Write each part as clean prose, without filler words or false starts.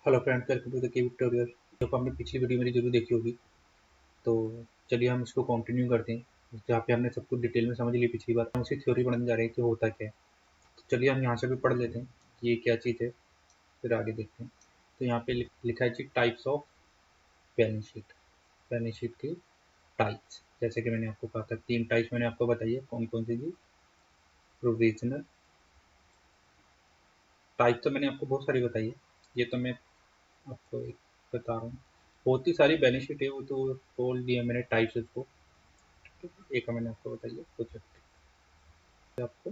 Hello friends, welcome to the key tutorial. जब हमने पिछली वीडियो मेरी जरूर देखी होगी, तो चलिए हम इसको कंटिन्यू करते हैं जहाँ पे हमने सब कुछ डिटेल में समझ ली। पिछली बार हम उसी थ्योरी पढ़ने जा रहे हैं कि होता क्या है। तो चलिए हम यहाँ से भी पढ़ लेते हैं कि ये क्या चीज़ है, फिर आगे देखते हैं। तो यहाँ पे लिखा है जी types of balance sheet. Balance sheet की टाइप्स, जैसे कि मैंने आपको कहा था 3 टाइप्स मैंने आपको बताई है। कौन कौन सी जी? प्रोविजनल टाइप तो मैंने आपको बहुत सारी बताई है, ये तो मैं आपको एक बता रहा हूँ। बहुत ही सारी बैलेंस शीट है, वो तो बोल दिया मैंने टाइप्स उसको। एक मैंने आपको बताइए प्रोजेक्टेड, आपको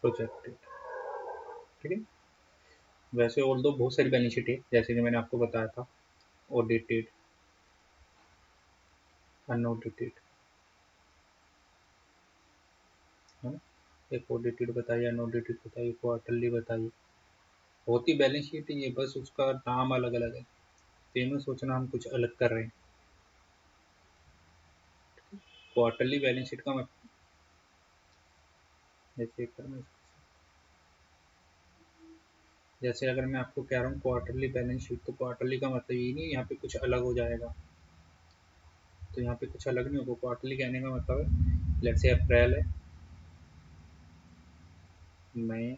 प्रोजेक्टेड, ठीक है। वैसे और दो बहुत सारी बैलेंस शीट है, जैसे कि मैंने आपको बताया था ऑडिटेड, अनऑडिटेड, है ना। एक ऑडिटेड बताइए, अनऑडिटेड बताइए, क्वार्टरली बताइए। होती बैलेंस शीट ही है, बस उसका नाम अलग अलग है। तीनों सोचना हम कुछ अलग कर रहे हैं। क्वार्टरली बैलेंस शीट का मतलब, जैसे करना, जैसे अगर मैं आपको कह रहा हूँ क्वार्टरली बैलेंस शीट, तो क्वार्टरली का मतलब ये नहीं यहाँ पे कुछ अलग हो जाएगा। तो यहाँ पे कुछ अलग नहीं होगा। क्वार्टरली कहने का मतलब है, लेट्स से अप्रैल है, मई,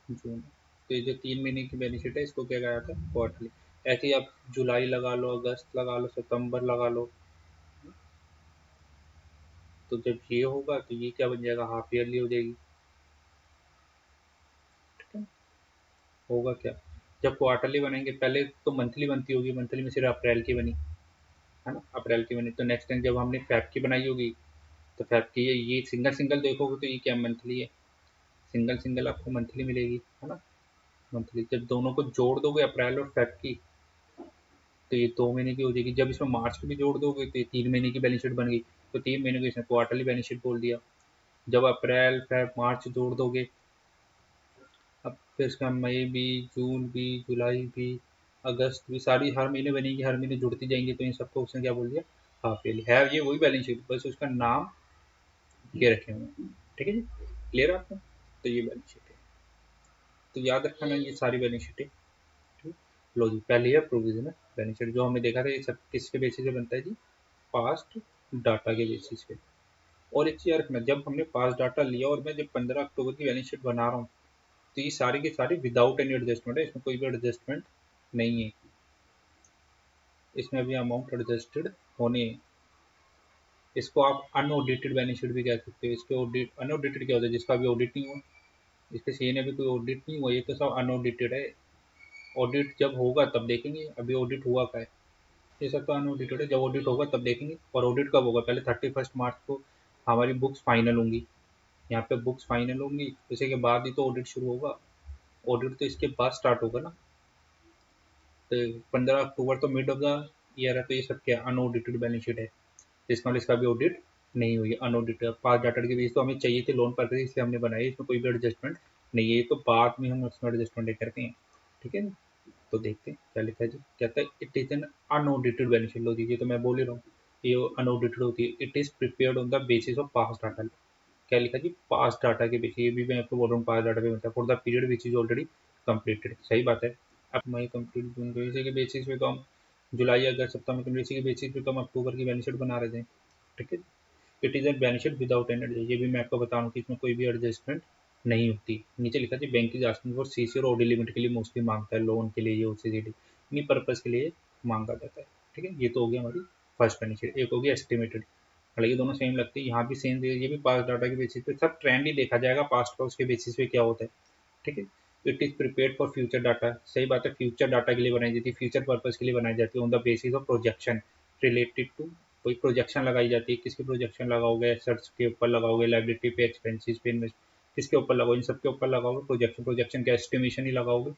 जून, तो ये जो 3 महीने की बेनिफिट है इसको क्या कहा जाता है? क्वार्टरली। ऐसे ही आप जुलाई लगा लो, अगस्त लगा लो, सितंबर लगा लो। तो जब ये होगा तो ये क्या बन जाएगा? हाफ ईयरली हो जाएगी, ठीक है। होगा क्या, जब क्वार्टरली बनेंगे, पहले तो मंथली बनती होगी, मंथली में सिर्फ अप्रैल की बनी, है ना, अप्रैल की बनी। तो नेक्स्ट टाइम जब हमने फैब की बनाई होगी, तो फैब की ये सिंगल सिंगल देखोगे तो ये क्या मंथली है, सिंगल सिंगल आपको मंथली मिलेगी, है ना। मंथली जब दोनों को जोड़ दोगे, अप्रैल और फैब की, तो ये 2 महीने की हो जाएगी। जब इसमें मार्च की भी जोड़ दोगे तो ये 3 महीने की बैलेंस शीट बन गई। तो 3 महीने को इसने क्वार्टरली बैलेंस शीट बोल दिया। जब अप्रैल फैब मार्च जोड़ दोगे, अब फिर इसका मई भी, जून भी, जुलाई भी, अगस्त भी, सारी हर महीने बनेगी, हर महीने जुड़ती जाएंगी। तो इन सबको उसने क्या बोल दिया? हाफ ईयरली है। ये वही बैलेंस शीट, बस उसका नाम ये रखे हुए हैं, ठीक है जी। क्लियर है आपको? तो ये बैलेंस शीट है, तो याद रखना ये सारी बैलेंस शीट है, ठीक। लो जी, पहले है प्रोविजनल बैलेंस शीट, जो हमने देखा था। ये सब किसके बेसिस पे बनता है जी? पास्ट डाटा के बेसिस पे। और एक चीज याद रखना, जब हमने पास्ट डाटा लिया और मैं जब 15 अक्टूबर की बैलेंस शीट बना रहा हूँ, तो ये सारी की सारी विदाउट एनी एडजस्टमेंट है, इसमें कोई भी एडजस्टमेंट नहीं है। इसमें अभी अमाउंट एडजस्टेड होने हैं। इसको आप अनऑडिटेड बैलेंस शीट भी कह सकते हो। इसके ऑडिट, अनऑडिटेड क्या होता है? जिसका अभी ऑडिट नहीं हुआ, इसके सीए ने अभी कोई ऑडिट नहीं हुआ, ये तो सब अनऑडिटेड है। ऑडिट जब होगा तब देखेंगे, अभी ऑडिट हुआ क्या है। ये सब तो अनऑडिटेड है, जब ऑडिट होगा तब देखेंगे। और ऑडिट कब होगा? पहले 31 मार्च को हमारी बुक्स फाइनल होंगी। यहाँ पे बुक्स फाइनल होंगी, इसी के बाद ही तो ऑडिट शुरू होगा। ऑडिट तो इसके बाद स्टार्ट होगा ना। तो 15 अक्टूबर तो मिड ऑफ द ईयर है, तो ये सब क्या अनऑडिटेड बैलेंस शीट है, जिसका मतलब इसका भी ऑडिट नहीं हुई। अनऑडिटेड पास डाटा के बेस तो हमें चाहिए थे लोन पर्पज, इसलिए हमने बनाई। इसमें कोई भी एडजस्टमेंट नहीं है, ये तो बाद में हम उसमें एडजस्टमेंट करते हैं, ठीक है ना। तो देखते हैं क्या लिखा है जी। कहता है it is an unaudited balance sheet. लो जी, ये तो मैं बोल ही रहा हूँ, ये अनऑडिटेड होती है। It is prepared on the basis of past data. क्या लिखा जी? पास्ट डाटा के बेसिस। ये भी मैं आपको बोल रहा हूँ, पास्ट डाटा पे मतलब for the period which is already completed. सही बात है। अब मई कंप्लीट, जून के इसी के बेसिस पे तो हम जुलाई अगस्त सितंबर के इसी के बेसिस पे तो हम अक्टूबर की बैलेंस शीट बना रहे थे, ठीक है। It is a balance sheet without any adjust. ये भी मैं आपको बता रहा हूँ कि इसमें कोई भी एडजस्टमेंट नहीं होती। नीचे लिखा है bank is asking for CC और ओडी लिमिट के लिए मोस्टली मांगता है, लोन के लिए ये ओसीडी इन्हीं पर्पज के लिए मांगा जाता है, ठीक है। ये तो हो गया हमारी फर्स्ट बैलेंस शीट। एक होगी एस्टिमेटेड, हालांकि दोनों सेम लगते हैं, यहाँ भी सेम, ये भी पास्ट डाटा के बेसिस पे सब ट्रेंड ही देखा जाएगा पास्ट का, उसके बेसिस पे क्या होता है, ठीक है। It is prepared for future data. सही बात है, फ्यूचर डाटा के लिए बनाई जाती है, फ्यूचर पर्पज के लिए बनाई जाती है। On the basis of projection related to, कोई प्रोजेक्शन लगाई जाती है। किसकी प्रोजेक्शन लगाओगे? एसेट्स के ऊपर लगाओगे, लाइबिलिटी पे, एक्सपेंसिस पे, इन्वेस्ट, किसके ऊपर लगाओगे? इन सबके ऊपर लगाओगे प्रोजेक्शन। प्रोजेक्शन का एस्टिमेशन ही लगाओगे,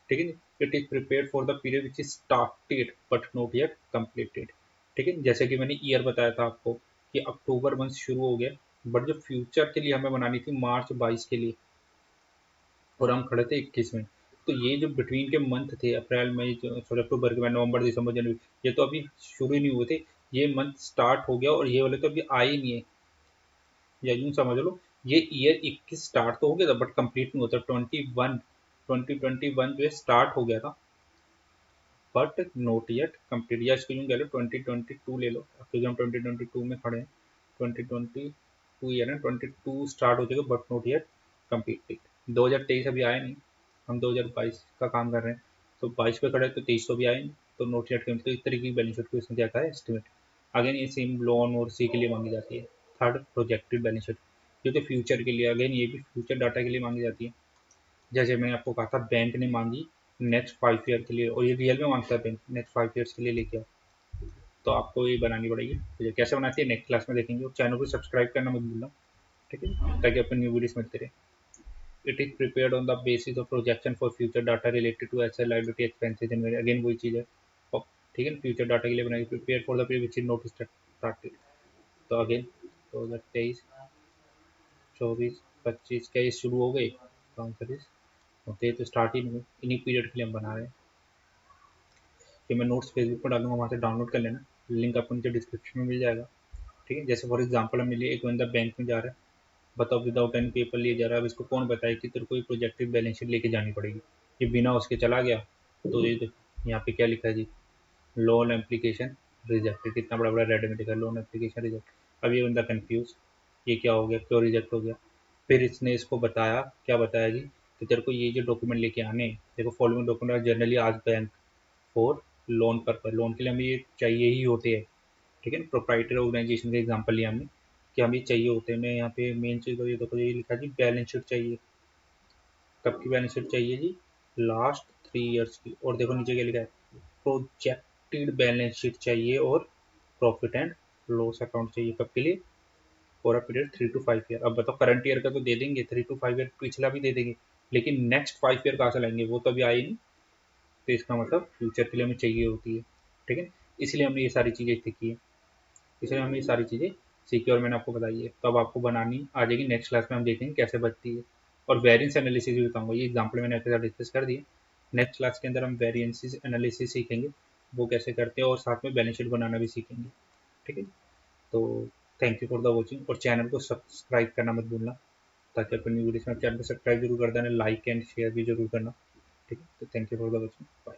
ठीक है। It is prepared for the period which is started but not yet completed, ठीक है। जैसे कि मैंने ईयर बताया था आपको कि अक्टूबर मंथ शुरू हो गया, बट जो फ्यूचर के लिए हमें बनानी थी मार्च 22 के लिए, और हम खड़े थे 21 में। तो ये जो बिटवीन के मंथ थे, अप्रैल मई, सॉरी अक्टूबर के बाद, नवंबर दिसंबर जनवरी, ये तो अभी शुरू ही नहीं हुए थे। ये मंथ स्टार्ट हो गया और ये वाले तो अभी आए ही नहीं है। या यूं समझ लो, ये ईयर 21 स्टार्ट तो हो गया था बट कंप्लीट नहीं होता। 21 2021 जो है स्टार्ट हो गया था, बट नोट येट कंप्लीट, या इसको यूँ कह लो 2022 ले लो, क्योंकि हम 2022 में खड़े हैं। 2022 ईयर है, 22 स्टार्ट हो जाएगा बट नोट येट कंप्लीट। 2023 अभी आया नहीं, हम 2022 का काम कर रहे हैं, तो 22 पे खड़े हैं, तो 23 तो भी आए नहीं, तो नोट येट कंप्लीट। तो इस तरीके की बैलेंस शीट को इसमें क्या था, एस्टिमेट। अगेन ये सेम लोन और सी के लिए मांगी जाती है। थर्ड, प्रोजेक्टेड बैलेंस शीट, जो कि फ्यूचर के लिए, अगेन ये भी फ्यूचर डाटा के लिए मांगी जाती है। जैसे मैंने आपको कहा था, बैंक ने मांगी नेक्स्ट 5 ईयर के लिए, और ये रियल में मांगता है बैंक, नेक्स्ट 5 ईयर्स के लिए लेके आओ, तो आपको ये बनानी पड़ेगी। तो ये कैसे बनाती है नेक्स्ट क्लास में देखेंगे, और चैनल को सब्सक्राइब करना मत भूलना, ठीक है, ताकि अपन न्यू वीडियोस मिलते रहे। It is prepared on the basis of projection for future data related to asset liability expenses in, again वही चीज़ है, ठीक है, फ्यूचर डाटा के लिए बनाई, prepare for the period which is not started. तो अगेन 2023, 24, 25 क्या ये शुरू हो गए, तो आंसर इज होते तो स्टार्ट ही नहीं हुए। इन्हीं पीरियड के लिए हम बना रहे हैं। कि मैं नोट्स फेसबुक पर डालूंगा, वहाँ से डाउनलोड कर लेना, लिंक आपको नीचे डिस्क्रिप्शन में मिल जाएगा, ठीक है। जैसे फॉर एग्जांपल हम लिए, एक बंदा बैंक में जा रहा है, बताओ विदाउट एनी पेपर लिए जा रहा है, अब इसको कौन बताए कि तेरे को ये प्रोजेक्टेड बैलेंस शीट लेके जानी पड़ेगी, ये बिना उसके चला गया, तो ये यहाँ पे क्या लिखा है जी, लोन एप्लीकेशन रिजेक्टेड, कितना बड़ा बड़ा रेड में लिखा है लोन एप्लीकेशन रिजेक्ट। अब ये बंदा कंफ्यूज, ये क्या हो गया, क्यों रिजेक्ट हो गया। फिर इसने इसको बताया, क्या बताया जी, कि तेरे को ये जो डॉक्यूमेंट लेके आने, देखो फॉलोइंग डॉक्यूमेंट जनरली आज bank for loan purpose, loan के लिए हमें ये चाहिए ही होते हैं, ठीक है ना। प्रोप्राइटरी ऑर्गेनाइजेशन का एग्जांपल लिया हमने कि हमें ये चाहिए होते हैं। मैं यहाँ पे मेन चीज़ तो ये देखो, ये लिखा जी बैलेंस शीट चाहिए, कब की बैलेंस शीट चाहिए जी, लास्ट 3 ईयर्स की। और देखो नीचे क्या लिखा है, प्रोजेक्टेड बैलेंस शीट चाहिए, और प्रॉफिट एंड लॉस अकाउंट चाहिए, कब के लिए, for a period 3 to 5 year. अब बताओ करंट ईयर का तो दे देंगे, 3 to 5 ईयर पिछला भी दे देंगे, लेकिन नेक्स्ट 5 ईयर कहाँ से लाएंगे, वो तो अभी आए नहीं। तो इसका मतलब फ्यूचर के लिए हमें चाहिए होती है, ठीक है। इसलिए हमने ये सारी चीज़ें सीखी है, इसलिए हमने ये सारी चीज़ें सीखी और मैंने आपको बताई है। तो अब आपको बनानी आ जाएगी, नेक्स्ट क्लास में हम देखेंगे कैसे बनती है। और वेरिएंस एनालिसिस भी बताऊंगा, ये एग्जांपल मैंने आपके साथ डिस्कस कर दिए। नेक्स्ट क्लास के अंदर हम वेरिएंसिस एनालिसिस सीखेंगे, वो कैसे करते हैं, और साथ में बैलेंस शीट बनाना भी सीखेंगे, ठीक है। तो thank you for the watching, और चैनल को सब्सक्राइब करना मत भूलना, ताकि अपनी वीडियोस में चैनल को सब्सक्राइब जरूर कर देना, लाइक एंड शेयर भी जरूर करना, ठीक है। तो thank you for the watching, bye.